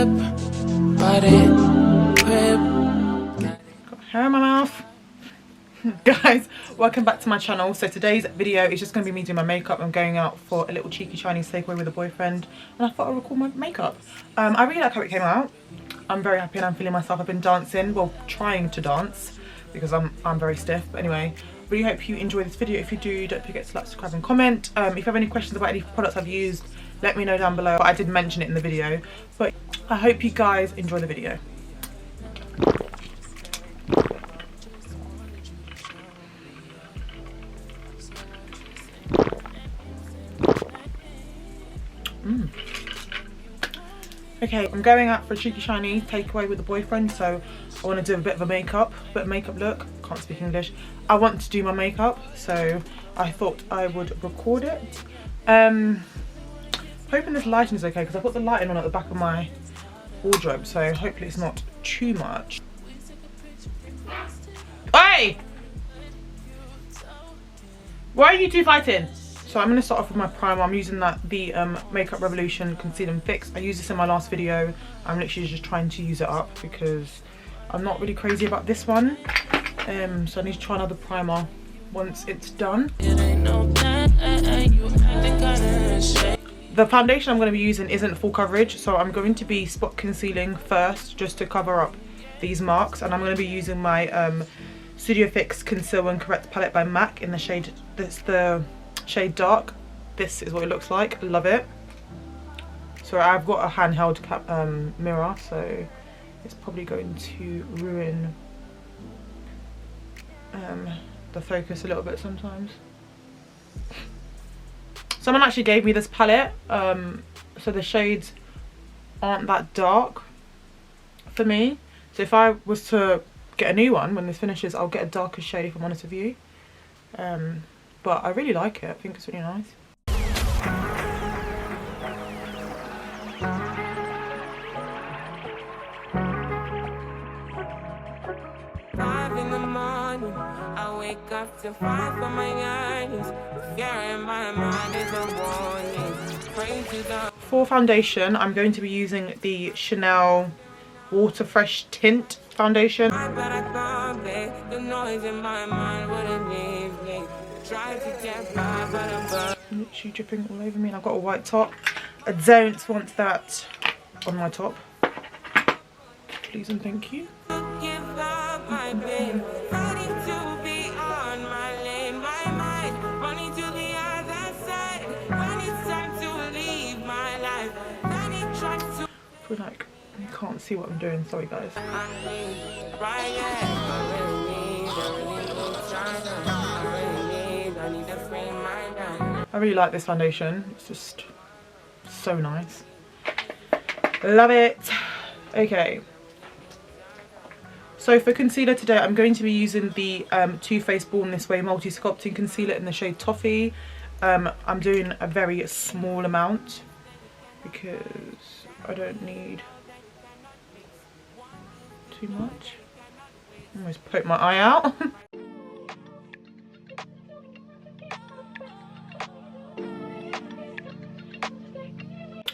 Got hair in my mouth. Guys, welcome back to my channel. So today's video is just going to be me doing my makeup. I'm going out for a little cheeky Chinese takeaway with a boyfriend, and I thought I'd record my makeup. I really like how it came out. I'm very happy and I'm feeling myself. I've been dancing, well, trying to dance because I'm very stiff. But anyway, really hope you enjoy this video. If you do, don't forget to like, subscribe and comment. If you have any questions about any products I've used, let me know down below. I did mention it in the video, but I hope you guys enjoy the video. Okay, I'm going out for a cheeky shiny takeaway with a boyfriend, so I want to do a bit of a makeup look. Can't speak English. I want to do my makeup, so I thought I would record it. Hoping this lighting is okay because I've got the lighting on at the back of my wardrobe, so hopefully it's not too much. Hey! Why are you two fighting? So I'm going to start off with my primer. I'm using the Makeup GRWM Conceal and Fix. I used this in my last video. I'm literally just trying to use it up because I'm not really crazy about this one. So I need to try another primer once it's done. The foundation I'm going to be using isn't full coverage, so I'm going to be spot concealing first just to cover up these marks, and I'm going to be using my Studio Fix Conceal and Correct palette by MAC in the shade, that's the shade Dark. This is what it looks like. Love it. So I've got a handheld mirror, so it's probably going to ruin the focus a little bit sometimes. Someone actually gave me this palette, so the shades aren't that dark for me. So if I was to get a new one when this finishes, I'll get a darker shade if I'm honest with you. But I really like it. I think it's really nice. I wake up to fight for my eyes. Fear in my mind is a warning. For foundation, I'm going to be using the Chanel Water Fresh Tint foundation. I'm literally dripping all over me, and I've got a white top. I don't want that on my top. Please and thank you. I feel like you can't see what I'm doing, sorry guys. I really like this foundation, it's just so nice. Love it. Okay. So for concealer today, I'm going to be using the Too Faced Born This Way Multi Sculpting Concealer in the shade Toffee. I'm doing a very small amount because I don't need too much. I almost poked my eye out.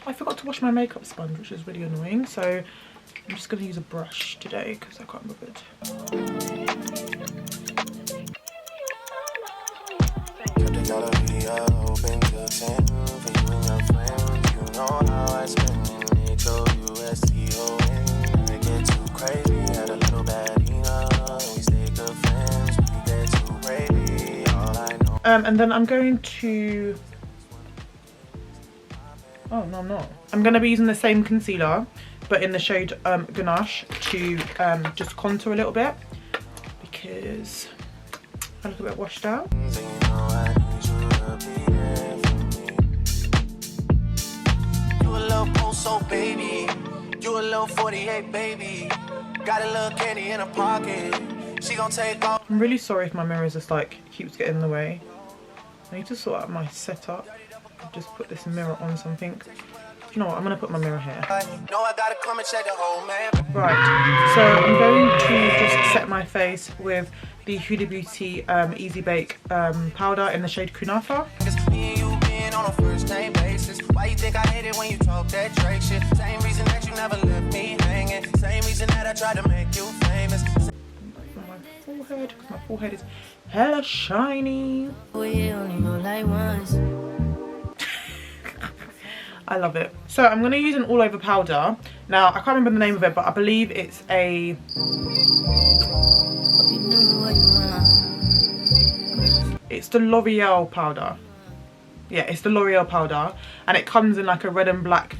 I forgot to wash my makeup sponge, which is really annoying, so I'm just going to use a brush today because I can't be bothered. And then I'm going to... Oh, no, I'm not. I'm going to be using the same concealer, but in the shade Ganache to just contour a little bit because I look a bit washed out. You a little post-so baby, you a little 48 baby, got a little candy in her pocket, she gon' take off. I'm really sorry if my mirror just like keeps getting in the way. I need to sort out my setup. I've just put this mirror on something. You know what, I'm going to put my mirror here. No, I gotta come and check the whole man. Right, so I'm going to just set my face with the Huda Beauty Easy Bake powder in the shade Kunafa. On a first name basis. Why you think I hate it when you talk that Drake shit? Same reason that you never lived tried to make you famous. For my forehead, because my forehead is hella shiny. I love it. So I'm going to use an all over powder. Now I can't remember the name of it, but I believe it's a the L'Oreal powder. Yeah, it's the L'Oreal powder, and it comes in like a red and black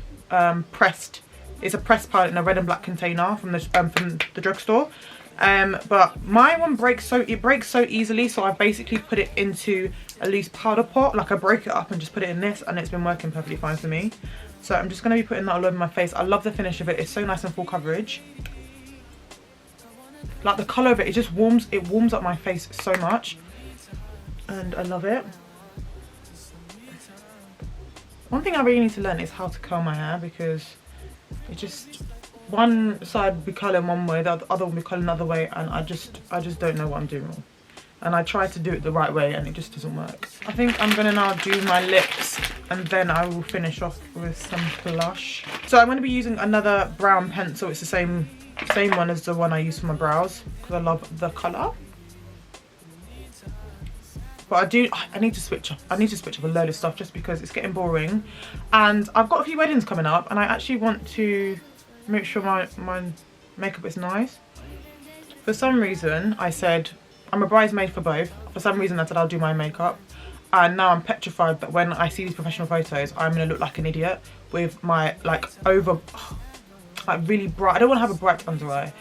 pressed. It's a pressed powder in a red and black container from the drugstore. But my one breaks so easily, so I basically put it into a loose powder pot. Like I broke it up and just put it in this, and it's been working perfectly fine for me. So I'm just going to be putting that all over my face. I love the finish of it. It's so nice and full coverage. Like the colour of it, it warms up my face so much, and I love it. One thing I really need to learn is how to curl my hair, because it just, one side will be colouring one way, the other will be colouring another way, and I just don't know what I'm doing wrong. And I try to do it the right way and it just doesn't work. I think I'm gonna now do my lips, and then I will finish off with some blush. So I'm gonna be using another brown pencil. It's the same one as the one I use for my brows, because I love the colour. But I need to switch up. I need to switch up a load of stuff just because it's getting boring. And I've got a few weddings coming up, and I actually want to make sure my makeup is nice. For some reason, I said, I'm a bridesmaid for both. For some reason, I said I'll do my makeup. And now I'm petrified that when I see these professional photos, I'm going to look like an idiot with my, like really bright. I don't want to have a bright under eye.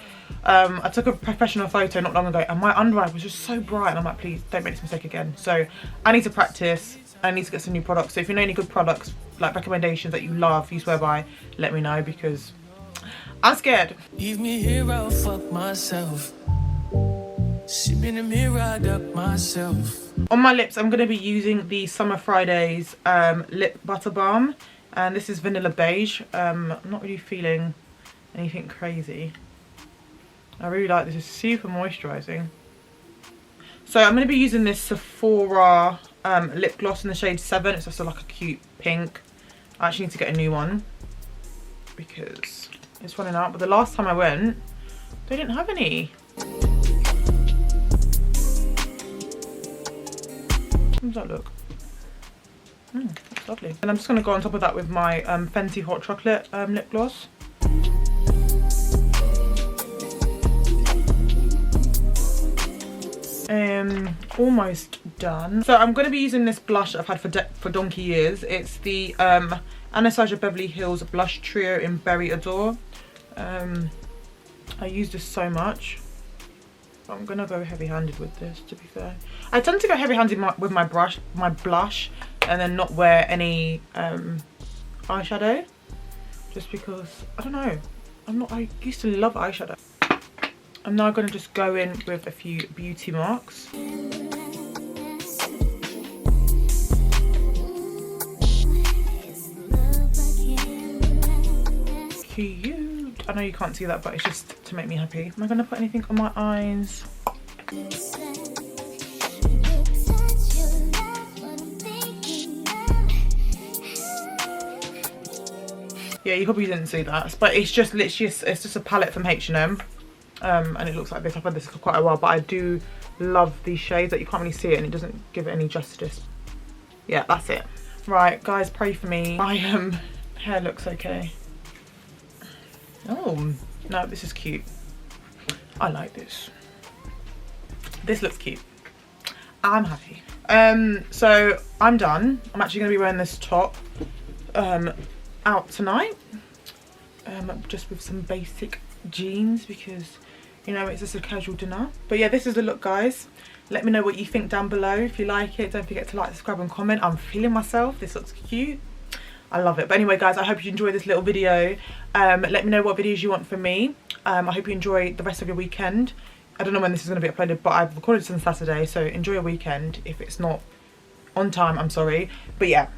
I took a professional photo not long ago, and my under eye was just so bright, and I'm like, please don't make this mistake again. So I need to practice. I need to get some new products. So if you know any good products, like recommendations that you love, you swear by, let me know, because I'm scared. Leave me here, I'll fuck myself. See me in the mirror, I duck myself. On my lips, I'm going to be using the Summer Fridays lip butter balm, and this is vanilla beige. I'm not really feeling anything crazy. I really like this. It's super moisturising. So I'm going to be using this Sephora lip gloss in the shade 7. It's just like a cute pink. I actually need to get a new one because it's running out. But the last time I went, they didn't have any. How does that look? That's lovely. And I'm just going to go on top of that with my Fenty Hot Chocolate lip gloss. Almost done. So I'm going to be using this blush I've had for donkey years. It's the Anastasia Beverly Hills Blush Trio in Berry Adore. I use this so much. I'm gonna go heavy-handed with this, to be fair. I tend to go heavy-handed with my blush, and then not wear any eyeshadow, just because I don't know. I used to love eyeshadow. I'm now gonna just go in with a few beauty marks. Cute. I know you can't see that, but it's just to make me happy. Am I gonna put anything on my eyes? Yeah, you probably didn't see that, but it's just literally, it's just a palette from H&M, and it looks like this. I've had this for quite a while, but I do love these shades. That you can't really see it, and it doesn't give it any justice. Yeah, that's it. Right, guys, pray for me. My hair looks okay. Oh no, this is cute. I like this. This looks cute. I'm happy. So I'm done. I'm actually gonna be wearing this top out tonight, just with some basic jeans, because you know it's just a casual dinner. But yeah, this is the look, guys. Let me know what you think down below. If you like it, don't forget to like, subscribe and comment. I'm feeling myself. This looks cute. I love it. But anyway, guys, I hope you enjoyed this little video. Let me know what videos you want from me. I hope you enjoy the rest of your weekend. I don't know when this is going to be uploaded, but I've recorded this on Saturday, so enjoy your weekend. If it's not on time, I'm sorry. But yeah,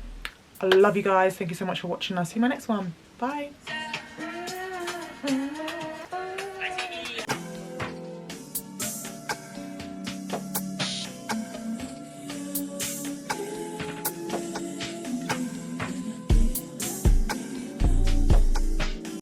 I love you guys. Thank you so much for watching. I'll see you in my next one. Bye.